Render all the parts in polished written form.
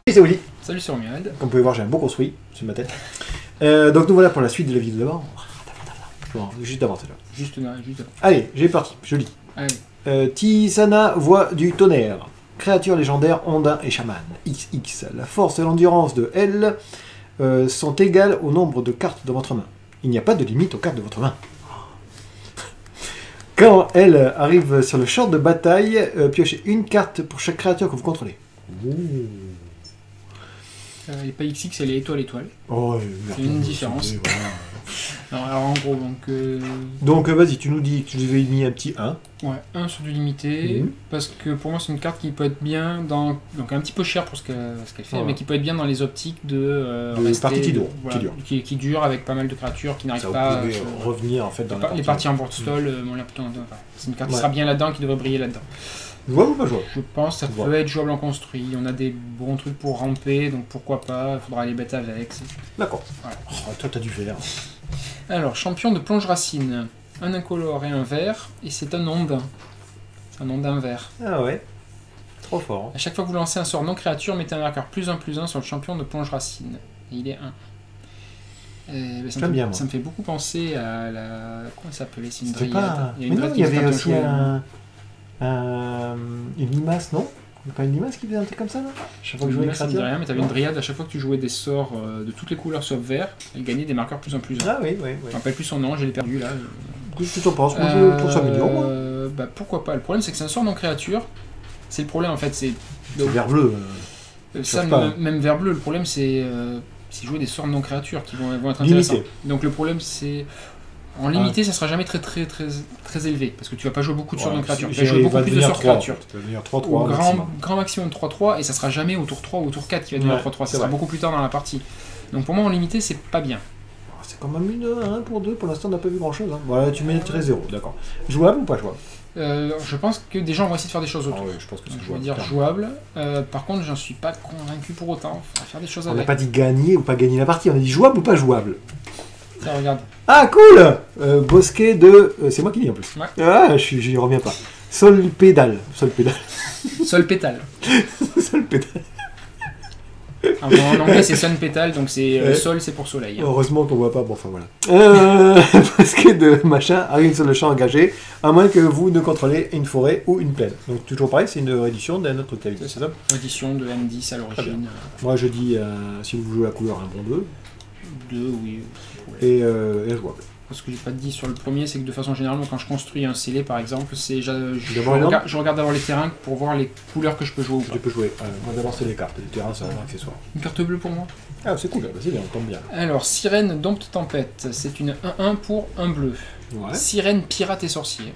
C'est Willy. Salut, c'est Romuald. Comme vous pouvez voir, j'ai un beau construit sur ma tête. Donc nous voilà pour la suite de la vidéo d'abord. Bon, juste avant, c'est là. Juste là, juste là. Allez, j'ai parti, je lis. Allez. Tisana, voix du tonnerre. Créature légendaire, ondin et chaman. XX. La force et l'endurance de L sont égales au nombre de cartes dans votre main. Il n'y a pas de limite aux cartes de votre main. Quand elle arrive sur le champ de bataille, piochez une carte pour chaque créature que vous contrôlez. Elle n'est pas XX, elle est étoile-étoile. Oh, c'est une différence. Voilà. Alors en gros, donc vas-y, tu nous dis que tu lui avais mis un petit 1. Ouais, 1 sur du limité, parce que pour moi c'est une carte qui peut être bien dans... Donc un petit peu cher pour ce qu'elle fait, mais qui peut être bien dans les optiques de parties qui durent. Voilà, qui durent avec pas mal de créatures qui n'arrivent pas à revenir en fait dans les parties en board stall. C'est une carte qui sera bien là-dedans, qui devrait briller là-dedans. Jouable ou pas jouable? Je pense que ça peut être jouable en construit. On a des bons trucs pour ramper, donc pourquoi pas. Il faudra les bêtes avec. D'accord. Voilà. Oh, toi, t'as du vert. Alors, champion de plonge racine. Un incolore et un vert, et c'est un ondin. C'est un ondin vert. Ah ouais. Trop fort. À chaque fois que vous lancez un sort non créature, mettez un marqueur +1/+1 sur le champion de plonge racine. Et il est 1. Ça me fait beaucoup penser à la... Comment ça s'appelait? C'est une dryade. Il y avait aussi une limace, non? Pas une limace qui faisait un truc comme ça, là? Chaque fois que je jouais une créature. Rien, mais t'avais une dryade, à chaque fois que tu jouais des sorts de toutes les couleurs sauf vert, elle gagnait des marqueurs +1/+1. Ah oui. Je me rappelle plus son nom, je l'ai perdu là. Qu'est-ce que tu en penses? Moi, je trouve ça mignon. Bah pourquoi pas. Le problème, c'est que c'est un sort non créature. C'est le problème en fait, c'est vert bleu. Ça, même vert bleu, le problème c'est jouer des sorts non créatures qui vont être intéressants. Limité. Donc le problème c'est... En limité, ça sera jamais très élevé, parce que tu vas pas jouer beaucoup de sorts non créatures. Tu vas jouer beaucoup plus de sorts créatures. Tu vas venir 3-3 grand maximum 3-3, et ça sera jamais au tour 3 ou au tour 4 qui va devenir 3-3, ça sera beaucoup plus tard dans la partie. Donc pour moi, en limité, c'est pas bien. C'est quand même une 1 pour 2, pour l'instant on n'a pas vu grand chose. Voilà, tu mets -0, d'accord. Jouable ou pas jouable? Je pense que des gens vont essayer de faire des choses autour. Oui, je pense que c'est jouable. Je veux dire jouable. Par contre, j'en suis pas convaincu pour autant. Il faudra faire des choses avec. On n'a pas dit gagner ou pas gagner la partie, on a dit jouable ou pas jouable. Ça, regarde. Ah, cool. Bosquet de... c'est moi qui dis en plus. Ouais. Ah, j'y reviens pas. Sol pédale. Sol pétale. Sol pédale. En anglais, c'est sun pétale, donc c'est sol, c'est pour soleil. Heureusement qu'on voit pas. Bon, enfin voilà. Bosquet de machin arrive sur le champ engagé, à moins que vous ne contrôlez une forêt ou une plaine. Donc toujours pareil, c'est une réédition d'un autre cavité. C'est ça. Réédition de M10 à l'origine. Moi, je dis, si vous jouez la couleur, un bon 2. 2, oui. Et jouable. Ce que j'ai pas dit sur le premier, c'est que de façon générale, quand je construis un scellé par exemple, je regarde d'abord les terrains pour voir les couleurs que je peux jouer ou pas. Tu peux jouer. Moi d'abord c'est les cartes, les terrains c'est un accessoire. Une carte bleue pour moi. Ah c'est cool, vas-y, on tombe bien. Alors, Sirène Dompte Tempête, c'est une 1-1 pour un bleu. Ouais. Sirène Pirate et Sorcier.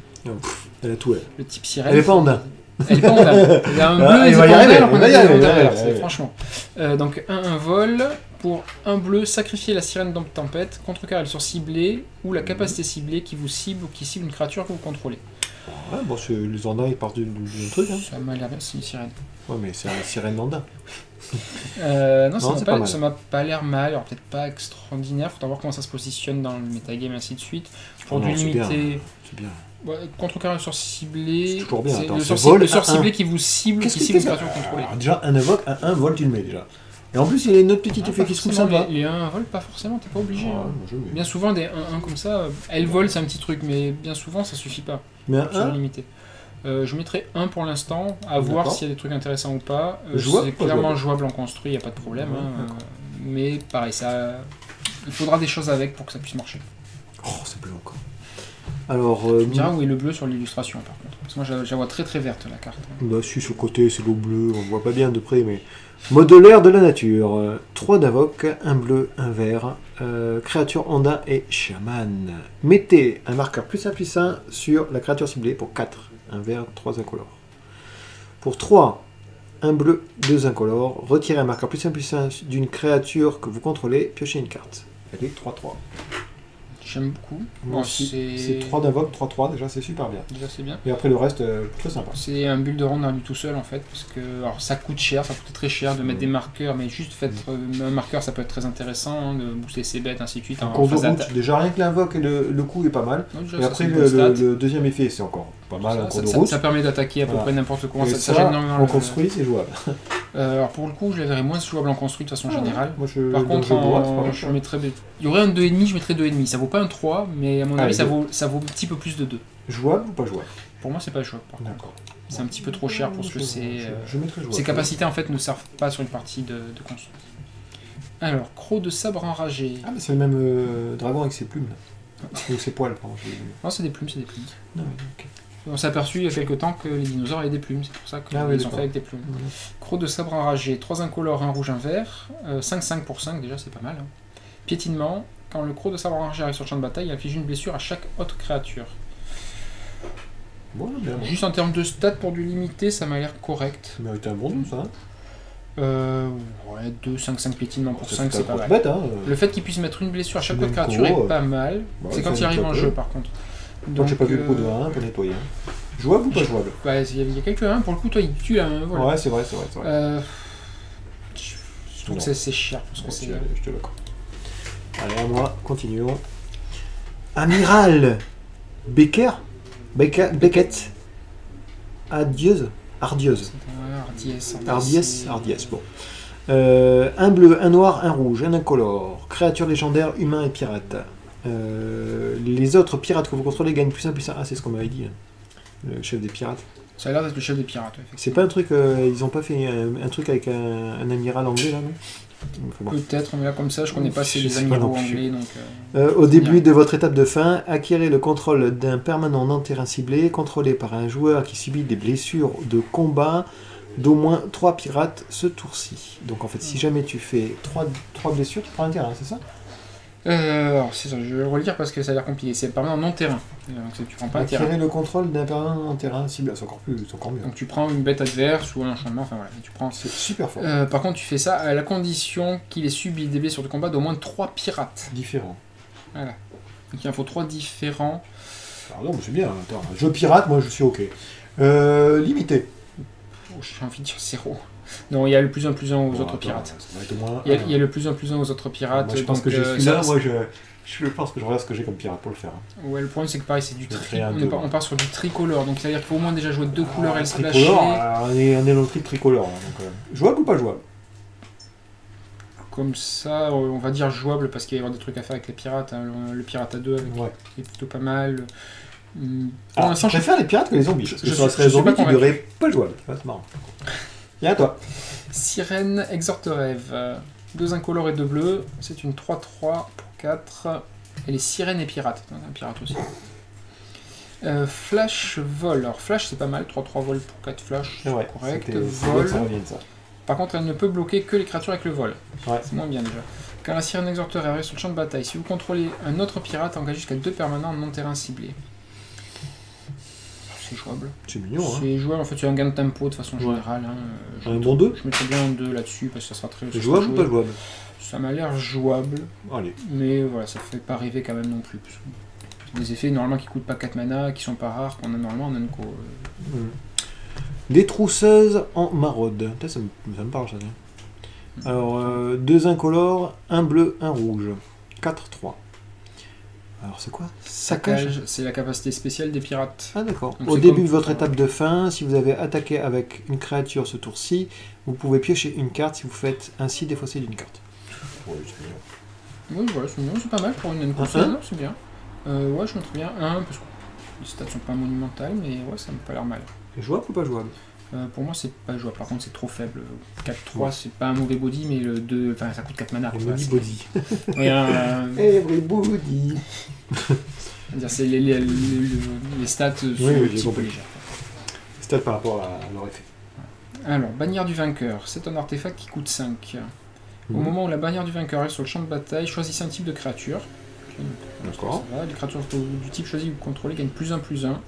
Elle a tout elle. Le type sirène. Elle est pas ondin. Elle est pas ondin. Il y a un bleu et il y a franchement. Donc 1-1 vol. Pour un bleu, sacrifiez la sirène Dompte Tempête, contrecarrez le sort ciblé ou la capacité ciblée qui vous cible ou qui cible une créature que vous contrôlez. Ouais, bon, les ondins ils partent d'un truc. Hein. Ça m'a l'air bien, c'est une sirène. Ouais, mais c'est une sirène d'ondin. Non, ça m'a pas l'air mal, alors peut-être pas extraordinaire, faut voir comment ça se positionne dans le metagame et ainsi de suite. Pour du limité. C'est bien. Ouais, contrecarrer le sort ciblé. C'est toujours bien. Le sort ciblé qui vous cible, qui cible une créature contrôlée. Déjà, un invoque, un vol, tu le mets déjà. Et en plus, il y a une autre petite effet qui se trouve sympa. Les 1 vol, pas forcément, t'es pas obligé. Bien souvent, des 1-1 comme ça, elle vole, c'est un petit truc, mais bien souvent, ça suffit pas. Mais un 1 limité. Je mettrai 1 pour l'instant, à voir s'il y a des trucs intéressants ou pas. C'est clairement jouable en construit, il n'y a pas de problème. Mais pareil, il faudra des choses avec pour que ça puisse marcher. Oh, c'est bleu encore. Alors, tu me diras où est le bleu sur l'illustration par contre. Parce que moi je la vois très verte la carte. Bah si, sur le côté c'est l'eau bleue, on ne voit pas bien de près, mais... Modelaire de la nature, 3 d'invoque, un bleu, un vert, créature ondin et chaman. Mettez un marqueur +1/+1 sur la créature ciblée pour 4, un vert, 3 incolores. Pour 3, un bleu, 2 incolores, retirez un marqueur +1/+1 d'une créature que vous contrôlez, piochez une carte. Elle est 3-3. J'aime beaucoup. Moi aussi. C'est 3 d'invoque, 3-3, déjà c'est super bien. Déjà c'est bien. Et après le reste, très sympa. C'est un build de rond à lui tout seul en fait, parce que alors, ça coûte cher, ça coûte très cher de mettre des marqueurs, mais juste un marqueur ça peut être très intéressant, de booster ses bêtes, ainsi de suite. Déjà rien que l'invoque et le coup est pas mal. Et après le deuxième effet c'est encore pas mal en cours de route. Ça permet d'attaquer à peu près n'importe comment. Ça gêne énormément. En construit, c'est jouable. Alors pour le coup, je la verrais moins jouable en construit de façon générale. Moi, Par contre, je mettrais... Il y aurait un 2,5, je mettrais 2,5. Ça vaut pas un 3, mais à mon avis, ça vaut un petit peu plus de 2. Jouable ou pas jouable? Pour moi, c'est pas jouable. D'accord. C'est un petit peu trop cher pour ce que c'est. Je mettrais jouable. Ses capacités en fait ne servent pas sur une partie de construit. Alors, croc de sabre enragé. Ah, mais c'est le même dragon avec ses plumes. Ou ses poils, pardon. Non, c'est des plumes, c'est des plumes. Non, ok. On s'est aperçu il y a quelques temps que les dinosaures avaient des plumes, c'est pour ça qu'ils sont faits avec des plumes. Croc de sabre enragé, 3 incolores, 1 rouge, 1 vert, 5-5 pour 5, déjà c'est pas mal. Hein. Piétinement, quand le croc de sabre enragé arrive sur le champ de bataille, il inflige une blessure à chaque autre créature. Bon, bien. Juste en termes de stats pour du limité, ça m'a l'air correct. Ça mérite un bon 2, ça. Ouais, 2, 5 piétinements pour 5, c'est pas mal. Bête, hein. Le fait qu'il puisse mettre une blessure à chaque autre créature est pas mal. C'est quand il arrive en jeu, par contre. Donc j'ai pas vu le coup de 1 pour nettoyer. Jouable ou pas jouable? Bah, il y a quelques 1 pour le coup, toi il tue un. Voilà. Ouais, c'est vrai. Je trouve que c'est cher pour ce que c'est. Je te l'accorde. Allez, à moi, continuons. Amiral Beckett Ardieuse. Ardies, bon. Un bleu, un noir, un rouge, un incolore. Créature légendaire, humain et pirate. Les autres pirates que vous contrôlez gagnent plus 1, plus 1. Ah, c'est ce qu'on m'avait dit. Le chef des pirates. Ça a l'air d'être le chef des pirates. C'est pas un truc. Ils ont pas fait un truc avec un amiral anglais là, non? Bon. Peut-être, mais là comme ça, je connais pas ces amiraux anglais. Donc, au début de votre étape de fin, acquérez le contrôle d'un permanent non-terrain ciblé, contrôlé par un joueur qui subit des blessures de combat d'au moins 3 pirates ce tour-ci. Donc en fait, si jamais tu fais 3 blessures, tu prends un terrain, c'est ça? Alors, c'est ça, je vais le relire parce que ça a l'air compliqué. C'est permanent non-terrain. Donc tu prends pas un terrain. Acquérir le contrôle d'un permanent non-terrain ciblé, c'est encore mieux. Donc tu prends une bête adverse ou un enchantement, enfin voilà, tu prends. C'est super fort. Par contre, tu fais ça à la condition qu'il ait subi des blessures de combat d'au moins 3 pirates. Différents. Voilà. Donc il en faut 3 différents. Pardon, mais c'est bien. Attends, jeu pirate, moi je suis ok. Limité. Oh, j'ai envie de dire 0. Non, il y a le plus 1 plus 1 aux autres pirates. Il y a le plus 1 plus 1 aux autres pirates. Moi, je pense que j'ai celui-là, moi je pense que je regarde ce que j'ai comme pirate pour le faire. Ouais, le problème c'est que pareil, c'est du on part sur du tricolore, donc c'est-à-dire qu'il faut au moins déjà jouer 2 couleurs et le splasher. On est dans le tricolore. Jouable ou pas jouable? Comme ça, on va dire jouable parce qu'il va y avoir des trucs à faire avec les pirates. Hein. Le pirate à 2 est plutôt pas mal. Je préfère les pirates que les zombies. Parce que ça serait les zombies qui devraient pas jouable. C'est marrant. Viens à toi. Sirène Exhorte-Rêve. 2 incolores et 2 bleus. C'est une 3-3 pour 4. Elle est sirène et pirate. Un pirate aussi. Flash vol. Alors Flash c'est pas mal. 3-3 vol pour 4 flash. C'est correct. Vol. Par contre elle ne peut bloquer que les créatures avec le vol. C'est moins bien déjà. Quand la sirène Exhorte-Rêve arrive sur le champ de bataille, si vous contrôlez un autre pirate, engagez jusqu'à 2 permanents non terrain ciblés. C'est jouable. C'est mignon, hein. C'est jouable, en fait, c'est un gain de tempo de façon générale. Hein. Un bon 2 Je mettrais bien un 2 là-dessus parce que ça sera très. C'est jouable ou pas jouable? Ça m'a l'air jouable. Allez. Mais voilà, ça fait pas rêver quand même non plus. C'est des effets normalement qui coûtent pas 4 mana, qui sont pas rares, qu'on a normalement en Unco. Des trousseuses en maraude. Ça me parle, ça. Alors, 2 incolores, 1 bleu, 1 rouge. 4-3. Alors c'est quoi? Saccage, c'est la capacité spéciale des pirates. Ah d'accord. Au début de votre étape de fin, si vous avez attaqué avec une créature ce tour-ci, vous pouvez piocher une carte si vous faites ainsi défausser d'une carte. Oui, c'est bien. Oui, voilà, c'est pas mal pour une c'est bien. Ouais, je mettrais bien 1 parce que les stats sont pas monumentales, mais ouais, ça me pas l'air mal. Jouable ou pas jouable? Pour moi, c'est pas jouable. Par contre, c'est trop faible. 4-3, c'est pas un mauvais body, mais le 2, enfin, ça coûte 4 mana. Body. Every body. C'est les stats sont un petit peu légères. Les stats par rapport à leur effet. Alors, bannière du vainqueur. C'est un artefact qui coûte 5. Au moment où la bannière du vainqueur est sur le champ de bataille, choisissez un type de créature. D'accord. Les créatures du type choisi que vous contrôlez gagnent plus 1 plus 1.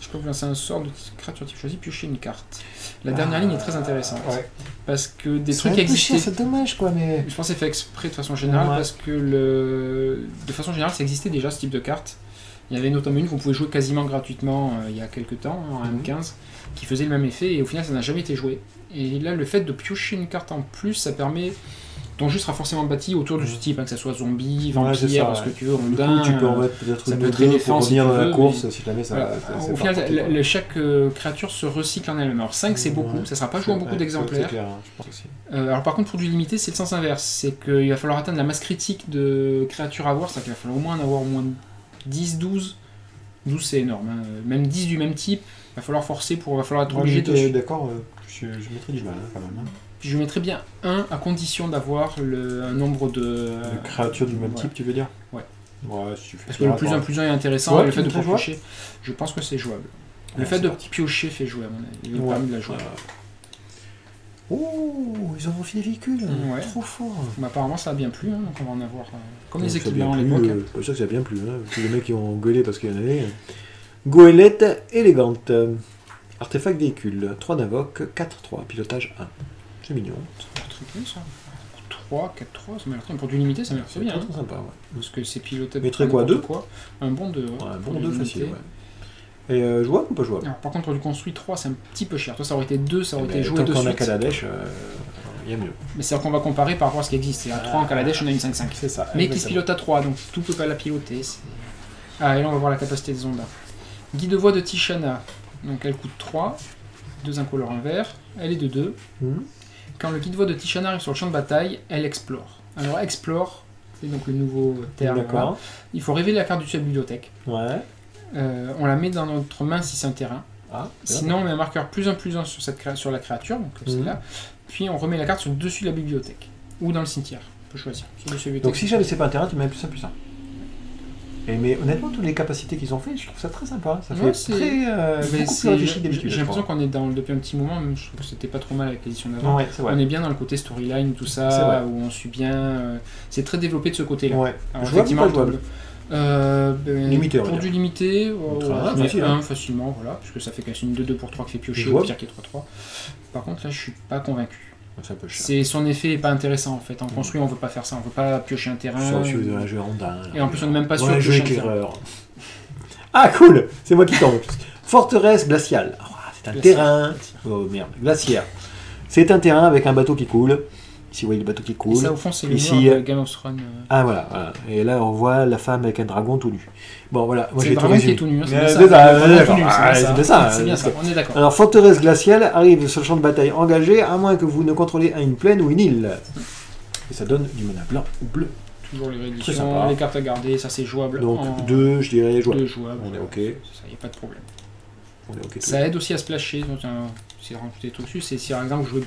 Je peux vous lancer un sort de créature type choisi, piocher une carte. La dernière ligne est très intéressante. Parce que des trucs existaient. C'est dommage quoi, mais. Je pense que c'est fait exprès de façon générale parce que de façon générale, ça existait déjà ce type de carte. Il y avait notamment une qu'on pouvait jouer quasiment gratuitement il y a quelques temps, en M15, qui faisait le même effet et au final ça n'a jamais été joué. Et là, le fait de piocher une carte en plus, ça permet ton jeu sera forcément bâti autour de ce type, hein, que ce soit zombie, vampire, ce que tu veux, rondin. Tu peux en mettre peut-être une ou deux pour revenir dans la course si jamais ça. Au final, chaque créature se recycle en elle-même. Alors 5 c'est beaucoup, ça sera pas joué en beaucoup d'exemplaires. Alors par contre pour du limité c'est le sens inverse, c'est qu'il va falloir atteindre la masse critique de créatures à avoir, c'est-à-dire qu'il va falloir au moins en avoir au moins 10, 12. 12 c'est énorme, hein. Même 10 du même type, il va falloir forcer va falloir être obligé de... D'accord, je mettrais du mal quand même. Je mettrais bien 1 à condition d'avoir un nombre de créatures du même type, tu veux dire? Ouais. Si tu fais parce que le plus 1 plus 1 est intéressant, et le fait de piocher, je pense que c'est jouable. Le fait de piocher fait jouer à mon avis, il permet de la jouer. Oh, ils ont refait des véhicules, trop fort. Apparemment ça a bien plu, hein, donc on va en avoir comme les équipements à l'époque. Je sais que ça a bien plu, hein. Tous les mecs qui ont gueulé parce qu'il y en avait. Goélette élégante. Artefact véhicule, 3 d'invoque, 4-3, pilotage 1. C'est mignon. Ça a l'air très bien ça. 3, 4-3, ça m'a l'air très bien. Pour du limité, ça m'a l'air très bien. C'est sympa, ouais. Parce que c'est piloté. Mais très quoi, 2 Un bon 2. Un bon 2 facile, ouais. Et jouable ou pas jouable? Alors, par contre, pour du construit 3, c'est un petit peu cher. Toi, ça aurait été 2, ça aurait été joué de suite. Tant qu'on a Kaladesh, il y a mieux. Mais c'est-à-dire qu'on va comparer par rapport à ce qui existe. Et à 3 en Kaladesh, on a une 5-5. C'est ça. Mais qui se pilote à 3, donc tout peut pas la piloter. Ah, et là, on va voir la capacité des ondas. Guide de voie de Tishana. Donc, elle coûte 3. 2 incolores, 1 vert. Elle est de 2. Quand le guide de voie de Tishana arrive sur le champ de bataille, elle explore. Alors, explore, c'est donc le nouveau terme. D'accord. Il faut révéler la carte du de la bibliothèque. Ouais. On la met dans notre main si c'est un terrain. Sinon, on met un marqueur +1/+1 sur la créature, donc c'est là. Puis on remet la carte sur le dessus de la bibliothèque. Ou dans le cimetière. On peut choisir. Donc si jamais c'est pas un terrain, tu mets +1/+1. Mais honnêtement, toutes les capacités qu'ils ont fait, je trouve ça très sympa. Ça fait beaucoup plus réfléchi d'habitude. J'ai l'impression qu'on est depuis un petit moment, même je trouve que c'était pas trop mal avec l'édition d'avant. Ouais, on est bien dans le côté storyline, tout ça, où on suit bien. C'est très développé de ce côté-là. Ouais. Alors, effectivement, limité, pour du limité, facilement, voilà, puisque ça fait quand même une 2-2 pour 3 qui fait piocher, au pire qui est 3-3. Par contre, là, je suis pas convaincu. C'est son effet est pas intéressant en fait. En construit, on veut pas faire ça, on veut pas piocher un terrain. Sauf si vous avez un jeu rondin. Et en plus, on n'est même pas sûr de piocher un terrain. Ah cool, c'est moi qui tombe. Forteresse glaciale. C'est un terrain. Oh merde, glaciaire. C'est un terrain avec un bateau qui coule. Ici, vous voyez le bateau qui coule. Et ça, au fond, c'est le de Game of Thrones. Ah, voilà. Et là, on voit la femme avec un dragon tout nu. Bon, voilà. Moi, c'est le dragon qui est tout nu. C'est ça. C'est bien ça, on est d'accord. Alors, forteresse glaciale arrive sur le champ de bataille engagé, à moins que vous ne contrôliez une plaine ou une île. Et ça donne du mana blanc ou bleu. Toujours les rééditions, les cartes à garder, ça c'est jouable. Donc, 2, je dirais, jouable. 2 jouables. On est OK. Ça, il n'y a pas de problème. On est OK. Ça aide aussi à splasher. Donc, c'est rajouter des trucs dessus. C'est si, par exemple, vous jouez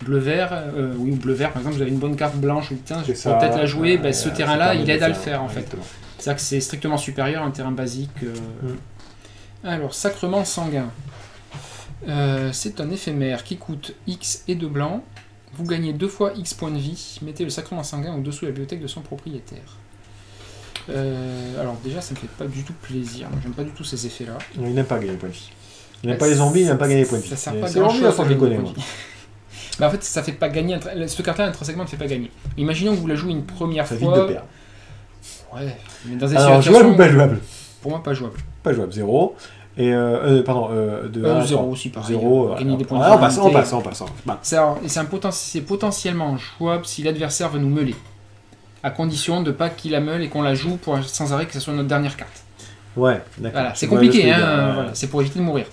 bleu-vert, ou bleu-vert, par exemple, vous avez une bonne carte blanche, putain, je pourrais peut-être la jouer, ce terrain-là, il aide à le faire, en fait. C'est-à-dire que c'est strictement supérieur à un terrain basique. Alors, Sacrement Sanguin. C'est un éphémère qui coûte X et 2 blancs. Vous gagnez 2 fois X points de vie. Mettez le Sacrement Sanguin au-dessous de la bibliothèque de son propriétaire. Alors déjà, ça me fait pas du tout plaisir. J'aime pas du tout ces effets-là. Il n'aime pas gagner des points de vie. Il n'aime pas les zombies, il n'aime pas gagner des points de vie. Ça sert pas grand-chose à gagner des points de vie. Mais en fait, ça fait pas gagner. Cette carte-là, intrinsèquement, ne fait pas gagner. Imaginons que vous la jouez une première fois. Ça vite de perdre. Ouais. Mais dans des situations. Jouable ou pas jouable? Pour moi, pas jouable. Pas jouable, 0. Et pardon, 0 aussi, pareil. 0. Gagner des points de vie. En passant. C'est potentiellement jouable si l'adversaire veut nous meuler. À condition de pas qu'il la meule et qu'on la joue sans arrêt que ce soit notre dernière carte. Ouais, d'accord. Voilà, c'est compliqué, hein, voilà, c'est pour éviter de mourir.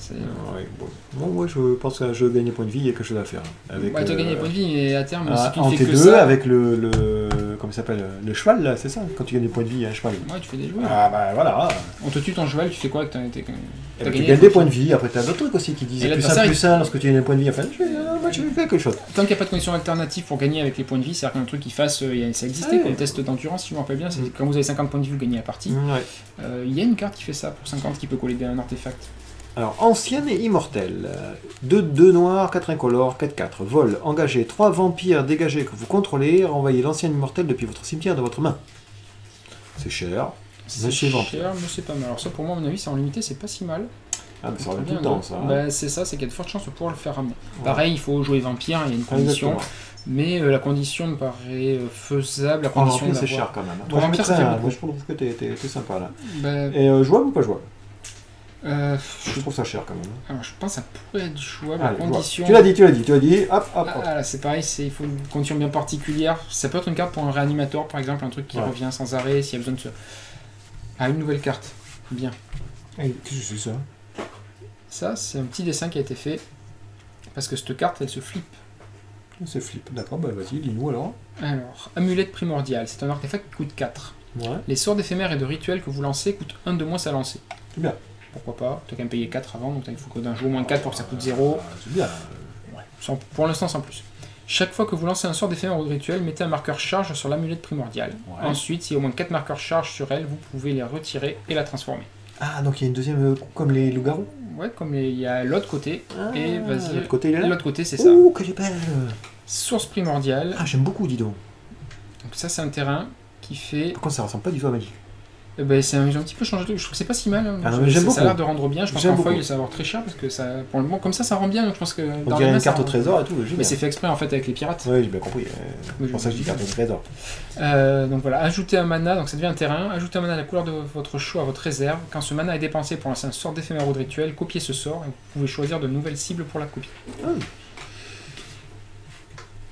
Moi, je pense qu'un jeu gagner points de vie, il y a quelque chose à faire. Tu as gagné des points de vie, mais à terme, si tu en ne fais que T2, ça... avec le comment ça s'appelle, le cheval, là, c'est ça? Quand tu gagnes des points de vie, il y a un cheval. Ouais, tu fais des jouets. Ah bah voilà. On te tue ton cheval, tu fais quoi avec tu gagnes des points de vie, après tu as d'autres trucs aussi qui disent plus 1 lorsque tu gagnes des points de vie. Enfin, tu fais quelque chose. Tant qu'il n'y a pas de condition alternative pour gagner avec les points de vie, c'est-à-dire qu'un truc qui fasse, ça existait comme test d'endurance, si je me rappelle bien, c'est quand vous avez 50 points de vie, vous gagnez la partie. Il y a une carte qui fait ça pour 50 qui peut coller un artefact. Alors, ancienne et immortelle. 2 noirs, 4 incolores, 4-4. Vol, engagez 3 vampires dégagés que vous contrôlez, renvoyez l'ancienne immortelle depuis votre cimetière dans votre main. C'est cher. C'est cher, mais c'est pas mal. Alors ça, pour moi, à mon avis, c'est en limité, c'est pas si mal. Ah, mais ça revient tout le temps, ça. Bah, c'est ça, c'est qu'il y a de fortes chances de pouvoir le faire ramener. Ouais. Pareil, il faut jouer vampire, il y a une condition. Mais la condition me paraît faisable. La condition c'est cher quand même. Pour vampire, ça fait beaucoup. Moi, je trouve que t'es sympa là. Et jouable ou pas jouable? Je trouve ça cher quand même. Alors, je pense que ça pourrait être jouable à condition. Tu l'as dit. Hop. Là, c'est pareil, il faut une condition bien particulière. Ça peut être une carte pour un réanimateur, par exemple, un truc qui revient sans arrêt, s'il y a besoin de se. Ah, une nouvelle carte. Bien. Qu'est-ce que c'est ça? Ça, c'est un petit dessin qui a été fait. Parce que cette carte, elle se flippe. C'est flip, d'accord, bah vas-y, dis-nous alors. Alors, amulette primordiale, c'est un artefact qui coûte 4. Ouais. Les sorts d'éphémères et de rituels que vous lancez coûtent 1 de moins à lancer. C'est bien. Pourquoi pas? Tu as quand même payé 4 avant, donc il faut que d'un jour au moins 4 pour que ça coûte 0. C'est bien. Ouais. Pour l'instant, sans plus. Chaque fois que vous lancez un sort d'éphémère ou de rituel, mettez un marqueur charge sur l'amulette primordiale. Ouais. Ensuite, s'il y a au moins 4 marqueurs charge sur elle, vous pouvez les retirer et la transformer. Ah, donc il y a une deuxième, comme les loups-garous? Ouais, comme il y a l'autre côté. Et vas-y. L'autre côté, il est là? L'autre côté, c'est ça. Ouh, quelle est belle! Source primordiale. Ah, j'aime beaucoup, dis donc. Donc ça, c'est un terrain qui fait... Par contre, ça ressemble pas du tout à Magic. Ben, c'est un petit peu changé. Je trouve que c'est pas si mal. Hein. J'aime beaucoup. Ça a l'air de rendre bien. Je pense qu'en foil, ça va avoir très cher parce que ça, pour le moment, comme ça rend bien. Donc je pense que on dirait une carte au trésor et tout. Mais c'est fait exprès en fait avec les pirates. Oui, j'ai bien compris. C'est pour ça que je dis carte au trésor. Donc voilà, ajoutez un mana, donc ça devient un terrain. Ajoutez un mana à la couleur de votre choix à votre réserve. Quand ce mana est dépensé pour lancer un sort d'éphémère ou de rituel, copiez ce sort et vous pouvez choisir de nouvelles cibles pour la copie.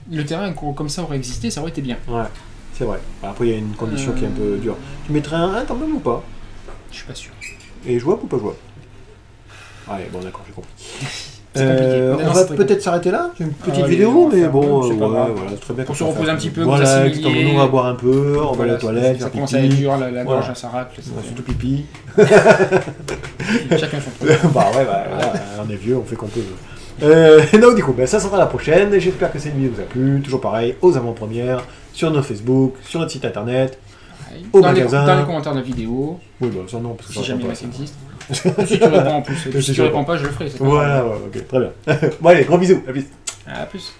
Le terrain comme ça aurait existé, ça aurait été bien. Ouais, c'est vrai. Après, il y a une condition qui est un peu dure. Tu mettrais un quand même ou pas? Je suis pas sûr. Et jouable ou pas jouable? Allez, bon d'accord, j'ai compris. On va peut-être s'arrêter là. J'ai une petite vidéo, mais bon, voilà, très bien. Pour se reposer un petit peu, voilà, on va boire un peu, on va à la toilette, ça commence à être dur, la gorge, ça racle. Surtout pipi. Chacun son truc. Bah ouais, on est vieux, on fait qu'on peut. Donc du coup, ça sera la prochaine. J'espère que cette vidéo vous a plu. Toujours pareil, aux avant-premières, sur nos Facebook, sur notre site internet. Au magasin. Dans les commentaires de la vidéo. Oui, bah ça non, parce que si jamais ça existe. Si tu réponds en plus. Si tu réponds pas, je le ferai. Voilà, ok, très bien. Bon allez, gros bisous, à plus. À plus.